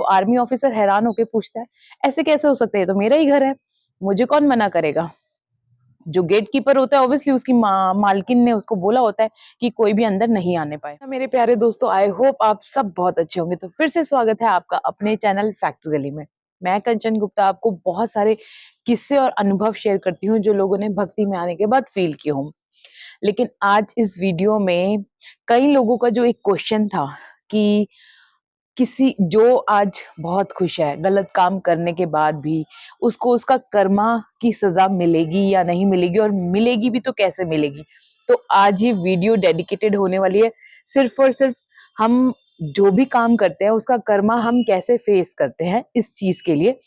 Army officer हैरान होके पूछता है, ऐसे कैसे हो सकता है, ये तो मेरा ही घर है, मुझे कौन मना करेगा। जो गेट कीपर होता है ऑब्वियसली उसकी मालकिन ने उसको बोला होता है कि कोई भी अंदर नहीं आने पाए। मेरे प्यारे दोस्तों, आई होप आप सब बहुत अच्छे होंगे। तो फिर से स्वागत है आपका अपने चैनल फैक्ट्स गली में। मैं कंचन गुप्ता आपको बहुत सारे किस्से और अनुभव शेयर करती हूँ जो लोगों ने भक्ति में आने के बाद फील किए हों। लेकिन आज इस वीडियो में कई लोगों का जो एक क्वेश्चन था कि किसी जो आज बहुत खुश है गलत काम करने के बाद भी, उसको उसका कर्मा की सजा मिलेगी या नहीं मिलेगी, और मिलेगी भी तो कैसे मिलेगी। तो आज ये वीडियो डेडिकेटेड होने वाली है सिर्फ और सिर्फ हम जो भी काम करते हैं उसका कर्मा हम कैसे फेस करते हैं इस चीज के लिए।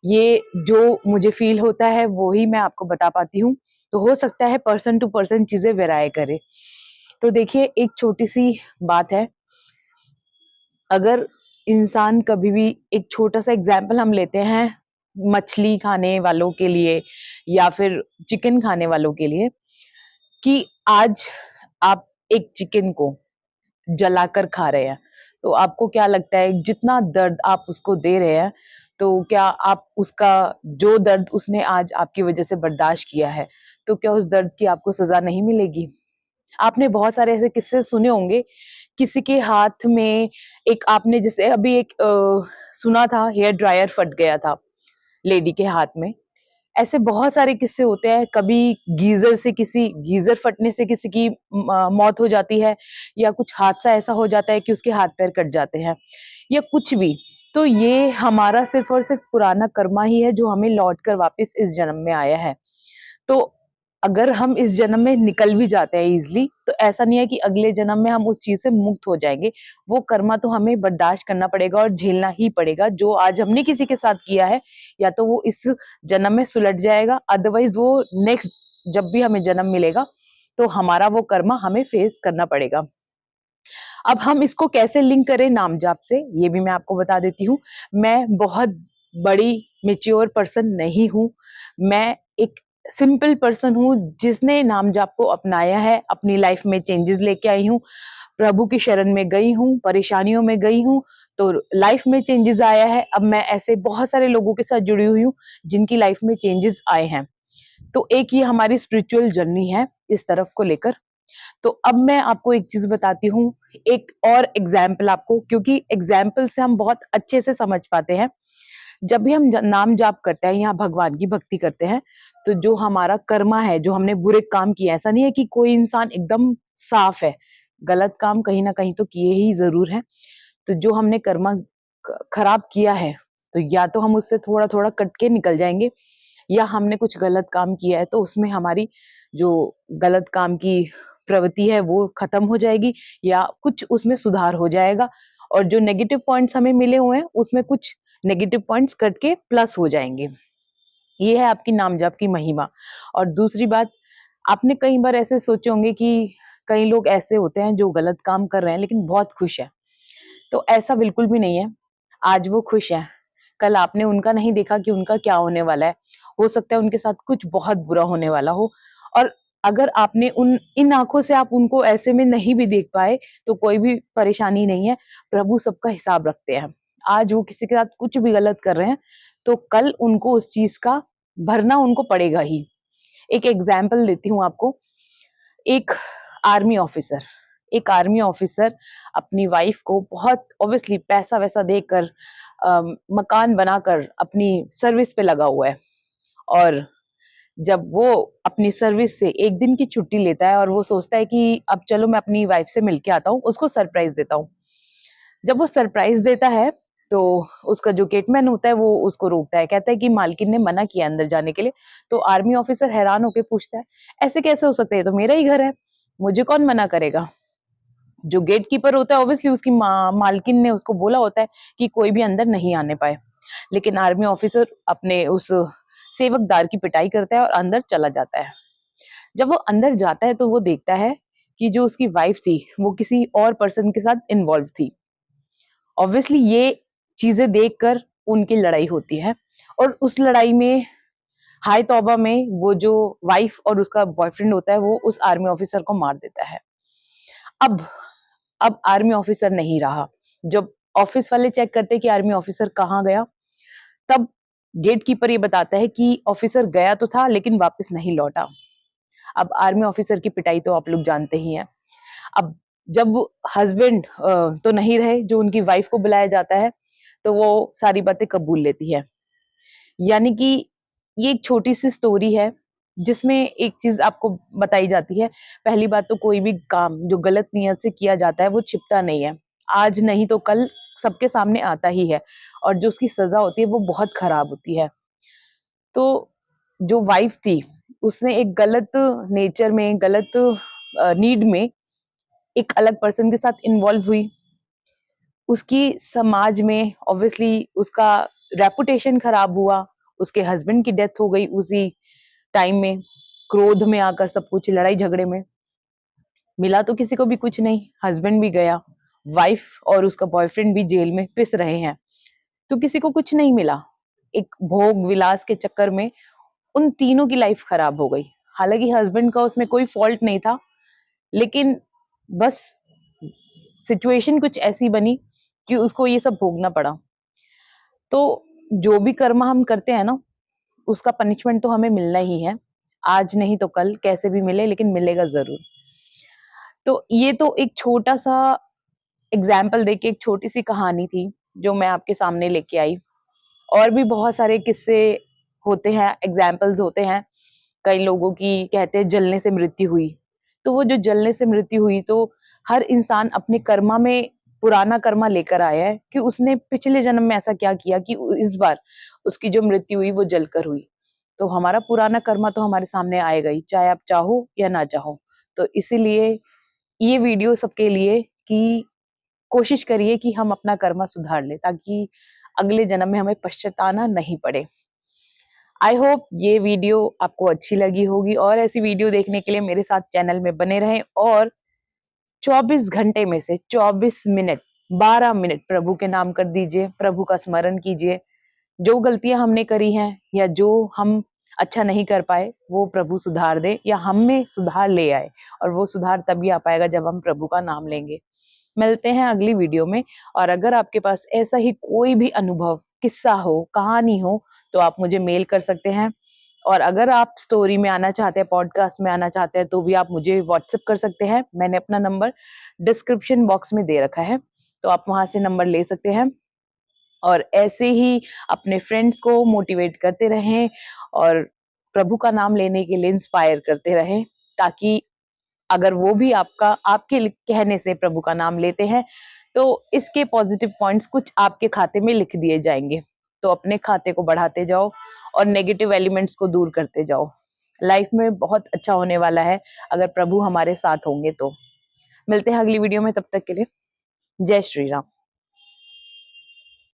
ये जो मुझे फील होता है वो ही मैं आपको बता पाती हूँ। तो हो सकता है पर्सन टू पर्सन चीजें वेराय करे। तो देखिए, एक छोटी सी बात है। अगर इंसान कभी भी, एक छोटा सा एग्जाम्पल हम लेते हैं मछली खाने वालों के लिए या फिर चिकन खाने वालों के लिए, कि आज आप एक चिकन को जलाकर खा रहे हैं, तो आपको क्या लगता है जितना दर्द आप उसको दे रहे हैं, तो क्या आप उसका जो दर्द उसने आज आपकी वजह से बर्दाश्त किया है, तो क्या उस दर्द की आपको सजा नहीं मिलेगी। आपने बहुत सारे ऐसे किस्से सुने होंगे। किसी के हाथ में, एक आपने जैसे अभी एक सुना था हेयर ड्रायर फट गया था लेडी के हाथ में। ऐसे बहुत सारे किस्से होते हैं। कभी गीजर फटने से किसी की मौत हो जाती है, या कुछ हादसा ऐसा हो जाता है कि उसके हाथ पैर कट जाते हैं, या कुछ भी। तो ये हमारा सिर्फ और सिर्फ पुराना कर्मा ही है जो हमें लौट कर वापस इस जन्म में आया है। तो अगर हम इस जन्म में निकल भी जाते हैं इजिली, तो ऐसा नहीं है कि अगले जन्म में हम उस चीज से मुक्त हो जाएंगे। वो कर्मा तो हमें बर्दाश्त करना पड़ेगा और झेलना ही पड़ेगा। जो आज हमने किसी के साथ किया है, या तो वो इस जन्म में सुलट जाएगा, अदरवाइज वो नेक्स्ट जब भी हमें जन्म मिलेगा तो हमारा वो कर्मा हमें फेस करना पड़ेगा। अब हम इसको कैसे लिंक करें नाम जाप से, ये भी मैं आपको बता देती हूँ। मैं बहुत बड़ी मेच्योर पर्सन नहीं हूँ। मैं एक सिंपल पर्सन हूँ जिसने नाम जाप को अपनाया है, अपनी लाइफ में चेंजेस लेके आई हूँ, प्रभु की शरण में गई हूँ, परेशानियों में गई हूँ, तो लाइफ में चेंजेस आया है। अब मैं ऐसे बहुत सारे लोगों के साथ जुड़ी हुई हूँ जिनकी लाइफ में चेंजेस आए हैं। तो एक ये हमारी स्पिरिचुअल जर्नी है इस तरफ को लेकर। तो अब मैं आपको एक चीज बताती हूँ, एक और एग्जाम्पल आपको, क्योंकि एग्जाम्पल से हम बहुत अच्छे से समझ पाते हैं। जब भी हम नाम जाप करते हैं या भगवान की भक्ति करते हैं, तो जो हमारा कर्मा है, जो हमने बुरे काम किए, ऐसा नहीं है कि कोई इंसान एकदम साफ है, गलत काम कहीं ना कहीं तो किए ही जरूर है। तो जो हमने कर्मा खराब किया है, तो या तो हम उससे थोड़ा थोड़ा कट के निकल जाएंगे, या हमने कुछ गलत काम किया है तो उसमें हमारी जो गलत काम की प्रवृत्ति है वो खत्म हो जाएगी, या कुछ उसमें सुधार हो जाएगा। और जो नेगेटिव पॉइंट्स हमें मिले हुए हैं उसमें कुछ नेगेटिव पॉइंट्स कट के प्लस हो जाएंगे। ये है आपकी नाम जाप की महिमा। और दूसरी बात, आपने कई बार ऐसे सोचे होंगे कि कई लोग ऐसे होते हैं जो गलत काम कर रहे हैं लेकिन बहुत खुश है। तो ऐसा बिल्कुल भी नहीं है। आज वो खुश है, कल आपने उनका नहीं देखा कि उनका क्या होने वाला है। हो सकता है उनके साथ कुछ बहुत बुरा होने वाला हो, और अगर आपने उन इन आंखों से आप उनको ऐसे में नहीं भी देख पाए तो कोई भी परेशानी नहीं है। प्रभु सबका हिसाब रखते हैं। आज वो किसी के साथ कुछ भी गलत कर रहे हैं तो कल उनको उस चीज का भरना उनको पड़ेगा ही। एक एग्जाम्पल देती हूँ आपको। एक आर्मी ऑफिसर एक आर्मी ऑफिसर अपनी वाइफ को बहुत ऑब्वियसली पैसा वैसा देकर मकान बनाकर अपनी सर्विस पे लगा हुआ है। और जब वो अपनी सर्विस से एक दिन की छुट्टी लेता है और वो सोचता है कि अब चलो मैं अपनी वाइफ से मिलके आता हूँ, उसको सरप्राइज देता हूँ। जब वो सरप्राइज देता है तो उसका जो गेटमैन होता है वो उसको रोकता है, कहता है कि मालकिन ने मना किया अंदर जाने के लिए। तो आर्मी ऑफिसर हैरान होकर पूछता है, ऐसे कैसे हो सकता है, ये तो मेरा ही घर है, मुझे कौन मना करेगा। जो गेट कीपर होता है ऑब्वियसली उसकी मालकिन ने उसको बोला होता है कि कोई भी अंदर नहीं आने पाए। लेकिन आर्मी ऑफिसर अपने उस सेवकदार की पिटाई करता है और अंदर चला जाता है। जब वो अंदर जाता है तो वो देखता है कि जो उसकी वाइफ थी वो किसी और पर्सन के साथ इन्वॉल्व थी। ऑब्वियसली ये चीजें देखकर उनकी लड़ाई होती है, और उस लड़ाई में, हाय तौबा में, वो जो वाइफ और उसका बॉयफ्रेंड होता है वो उस आर्मी ऑफिसर को मार देता है। अब अब आर्मी ऑफिसर नहीं रहा। जब ऑफिस वाले चेक करते हैं कि आर्मी ऑफिसर कहाँ गया, तब गेट कीपर ये बताता है कि ऑफिसर गया तो था लेकिन वापस नहीं लौटा। अब आर्मी ऑफिसर की पिटाई तो आप लोग जानते ही हैं। अब जब हस्बैंड तो नहीं रहे, जो उनकी वाइफ को बुलाया जाता है, तो वो सारी बातें कबूल लेती है। यानी कि ये एक छोटी-सी स्टोरी है, जिसमें एक चीज़ आपको बताई जाती है। पहली बात तो कोई भी काम जो गलत नियत से किया जाता है, वो छिपता नहीं है। आज नहीं तो कल सबके सामने आता ही है और जो उसकी सज़ा होती है, वो बहुत खराब होती है। तो जो वाइफ थी, उसने एक गलत नेचर में, गलत नीड में एक अलग पर्सन के साथ इन्वॉल्व हुई। उसकी समाज में ऑब्वियसली उसका रेपुटेशन खराब हुआ, उसके हस्बैंड की डेथ हो गई उसी टाइम में, क्रोध में आकर सब कुछ लड़ाई झगड़े में। मिला तो किसी को भी कुछ नहीं, हस्बैंड भी गया, वाइफ और उसका बॉयफ्रेंड भी जेल में पिस रहे हैं, तो किसी को कुछ नहीं मिला। एक भोग विलास के चक्कर में उन तीनों की लाइफ खराब हो गई। हालांकि हस्बैंड का उसमें कोई फॉल्ट नहीं था, लेकिन बस सिचुएशन कुछ ऐसी बनी कि उसको ये सब भोगना पड़ा। तो जो भी कर्म हम करते हैं ना, उसका पनिशमेंट तो हमें मिलना ही है। आज नहीं तो कल कैसे भी मिले, लेकिन मिलेगा ज़रूर। तो ये तो एक छोटा-सा एग्ज़ाम्पल देके एक छोटी-सी कहानी थी, जो मैं आपके सामने लेके आई। और भी बहुत सारे किस्से होते हैं, एग्ज़ाम्पल्स होते हैं। कई लोगों की कहते हैं जलने से मृत्यु हुई। तो वो जो जलने से मृत्यु हुई, तो हर इंसान अपने कर्मा में पुराना कर्मा लेकर आया है कि उसने पिछले जन्म में ऐसा क्या किया कि इस बार उसकी जो मृत्यु हुई वो जलकर हुई। तो हमारा पुराना कर्मा तो हमारे सामने आएगा ही, चाहे आप चाहो या ना चाहो। तो इसीलिए ये वीडियो सबके लिए कि कोशिश करिए कि हम अपना कर्मा सुधार लें, ताकि अगले जन्म में हमें पछताना नहीं पड़े। आई होप ये वीडियो आपको अच्छी लगी होगी और ऐसी वीडियो देखने के लिए मेरे साथ चैनल में बने रहें और 24 घंटे में से 24 मिनट, 12 मिनट प्रभु के नाम कर दीजिए, प्रभु का स्मरण कीजिए। जो गलतियां हमने करी हैं या जो हम अच्छा नहीं कर पाए, वो प्रभु सुधार दे या हम में सुधार ले आए, और वो सुधार तभी आ पाएगा जब हम प्रभु का नाम लेंगे। मिलते हैं अगली वीडियो में। और अगर आपके पास ऐसा ही कोई भी अनुभव, किस्सा हो, कहानी हो, तो आप मुझे मेल कर सकते हैं। और अगर आप स्टोरी में आना चाहते हैं, पॉडकास्ट में आना चाहते हैं, तो भी आप मुझे व्हाट्सएप कर सकते हैं। मैंने अपना नंबर डिस्क्रिप्शन बॉक्स में दे रखा है, तो आप वहां से नंबर ले सकते हैं। और ऐसे ही अपने फ्रेंड्स को मोटिवेट करते रहें और प्रभु का नाम लेने के लिए इंस्पायर करते रहें, ताकि अगर वो भी आपके कहने से प्रभु का नाम लेते हैं, तो इसके पॉजिटिव पॉइंट्स कुछ आपके खाते में लिख दिए जाएंगे। तो अपने खाते को बढ़ाते जाओ और नेगेटिव एलिमेंट्स को दूर करते जाओ। लाइफ में बहुत अच्छा होने वाला है अगर प्रभु हमारे साथ होंगे तो। मिलते हैं अगली वीडियो में, तब तक के लिए जय श्री राम।